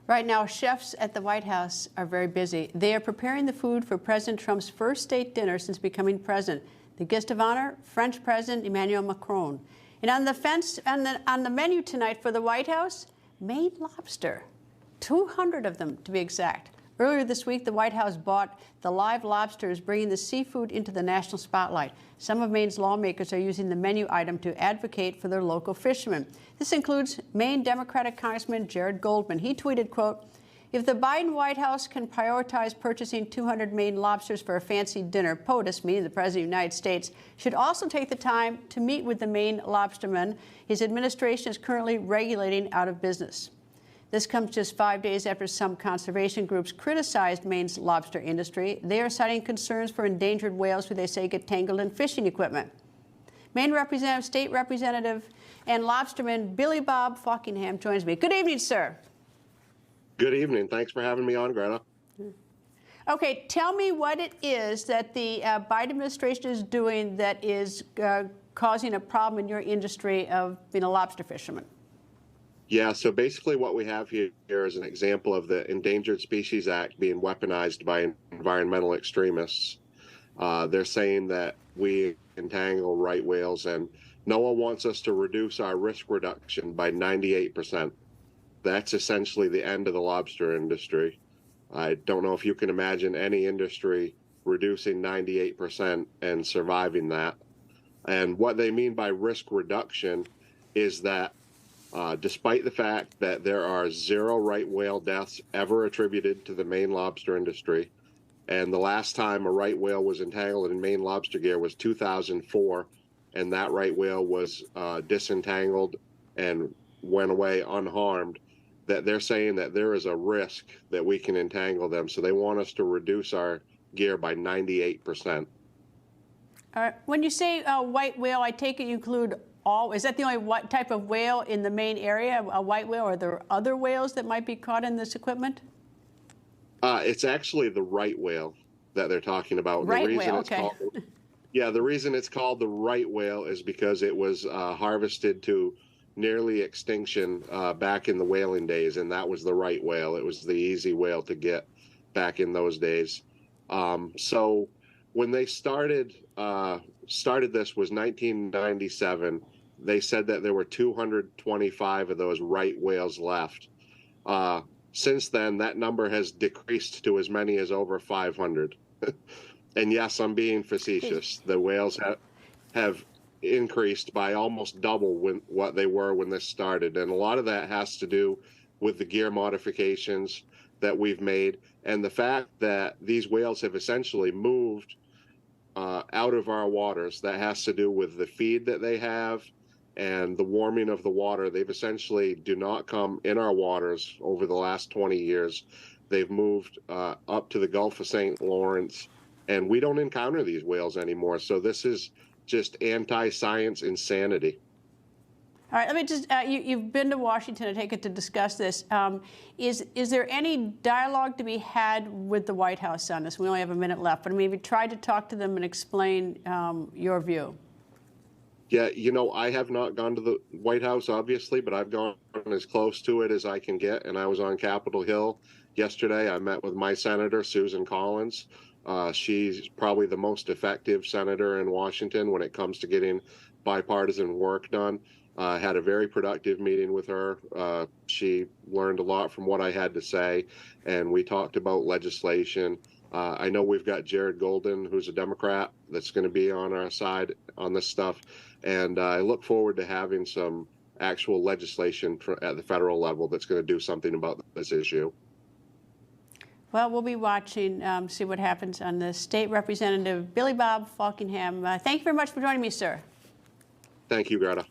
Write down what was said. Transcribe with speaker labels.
Speaker 1: Right now, chefs at the White House are very busy. They are preparing the food for President Trump's first state dinner since becoming president. The guest of honor, French President Emmanuel Macron. And on the menu tonight for the White House, Maine Lobster. 200 of them, to be exact. Earlier this week, the White House bought the live lobsters, bringing the seafood into the national spotlight. Some of Maine's lawmakers are using the menu item to advocate for their local fishermen. This includes Maine Democratic Congressman Jared Goldman. He tweeted, quote, "If the Biden White House can prioritize purchasing 200 Maine lobsters for a fancy dinner, POTUS, meaning the President of the United States, should also take the time to meet with the Maine lobstermen his administration is currently regulating out of business." This comes just 5 days after some conservation groups criticized Maine's lobster industry. They are citing concerns for endangered whales who they say get tangled in fishing equipment. Maine Representative, State Representative, and lobsterman Billy Bob Faulkingham joins me. Good evening, sir.
Speaker 2: Good evening. Thanks for having me on, Greta.
Speaker 1: Okay, tell me what it is that the Biden administration is doing that is causing a problem in your industry of being a lobster fisherman.
Speaker 2: Yeah, so basically what we have here is an example of the Endangered Species Act being weaponized by environmental extremists. They're saying that we entangle right whales, and NOAA wants us to reduce our risk reduction by 98%. That's essentially the end of the lobster industry. I don't know if you can imagine any industry reducing 98% and surviving that. And what they mean by risk reduction is that despite the fact that there are 0 right whale deaths ever attributed to the Maine lobster industry, and the last time a right whale was entangled in Maine lobster gear was 2004, and that right whale was disentangled and went away unharmed, that they're saying that there is a risk that we can entangle them. So they want us to reduce our gear by 98%.
Speaker 1: All right. When you say white whale, I take it you include all. Is that the only type of whale in the Maine area, a white whale? Or are there other whales that might be caught in this equipment?
Speaker 2: It's actually the right whale that they're talking about.
Speaker 1: Right
Speaker 2: the reason
Speaker 1: whale,
Speaker 2: it's
Speaker 1: okay.
Speaker 2: Yeah, the reason it's called the right whale is because it was harvested to nearly extinction back in the whaling days, and that was the right whale. It was the easy whale to get back in those days. So when they started this was 1997. They said that there were 225 of those right whales left. Since then, that number has decreased to as many as over 500. And yes, I'm being facetious. The whales have increased by almost double what they were when this started. And a lot of that has to do with the gear modifications that we've made and the fact that these whales have essentially moved out of our waters. That has to do with the feed that they have and the warming of the water. They've essentially do not come in our waters over the last 20 years. They've moved up to the Gulf of St. Lawrence, and we don't encounter these whales anymore. So this is just anti-science insanity.
Speaker 1: All right, let me just, you've been to Washington, I take it, to discuss this. Is there any dialogue to be had with the White House on this? We only have a minute left, but maybe try to talk to them and explain your view.
Speaker 2: Yeah, you know, I have not gone to the White House, obviously, but I've gone as close to it as I can get, and I was on Capitol Hill yesterday. I met with my senator, Susan Collins. She's probably the most effective senator in Washington when it comes to getting bipartisan work done. I had a very productive meeting with her. She learned a lot from what I had to say, and we talked about legislation. I know we've got Jared Golden, who's a Democrat, that's going to be on our side on this stuff, and I look forward to having some actual legislation at the federal level that's going to do something about this issue.
Speaker 1: Well, we'll be watching, see what happens on this. State Representative Billy Bob Faulkingham, thank you very much for joining me, sir.
Speaker 2: Thank you, Greta.